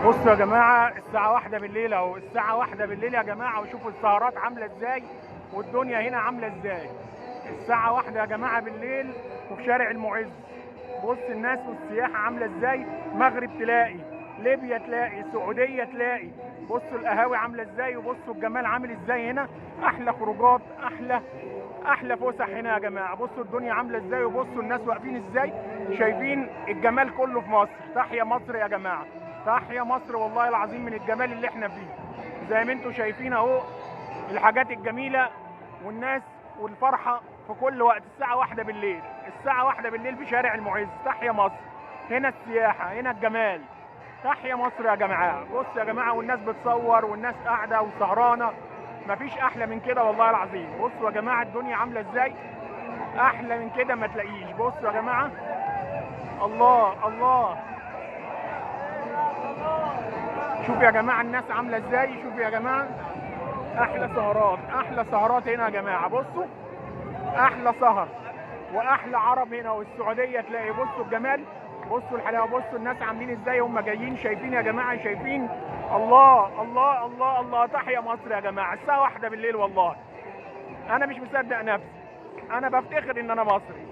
بصوا يا جماعة، الساعة 1 بالليل اهو، الساعة 1 بالليل يا جماعة، وشوفوا السهرات عاملة ازاي والدنيا هنا عاملة ازاي. الساعة 1 يا جماعة بالليل وفي شارع المعز. بص الناس والسياحة عاملة ازاي، مغرب تلاقي، ليبيا تلاقي، السعودية تلاقي. بصوا القهاوي عاملة ازاي، وبصوا الجمال عامل ازاي هنا. أحلى خروجات، أحلى فسح هنا يا جماعة. بصوا الدنيا عاملة ازاي، وبصوا الناس واقفين ازاي، شايفين الجمال كله في مصر. تحيا مصر يا جماعة، تحيا مصر والله العظيم من الجمال اللي احنا فيه. زي ما انتم شايفين اهو الحاجات الجميله والناس والفرحه في كل وقت. الساعه 1 بالليل، الساعه 1 بالليل في شارع المعز. تحيا مصر، هنا السياحه، هنا الجمال. تحيا مصر يا جماعه. بص يا جماعه، والناس بتصور والناس قاعده وسهرانه، مفيش احلى من كده والله العظيم. بصوا يا جماعه الدنيا عامله ازاي، احلى من كده ما تلاقيش. بصوا يا جماعه، الله الله. شوف يا جماعه الناس عامله ازاي، شوف يا جماعه. احلى سهرات، احلى سهرات هنا يا جماعه. بصوا احلى سهر واحلى عرب هنا، والسعوديه تلاقي. بصوا الجمال، بصوا الحلاوه، بصوا الناس عاملين ازاي، هم جايين. شايفين يا جماعه، شايفين. الله الله الله الله. تحيا مصر يا جماعه. الساعه 1 بالليل والله انا مش مصدق نفسي، انا بفتخر ان انا مصري.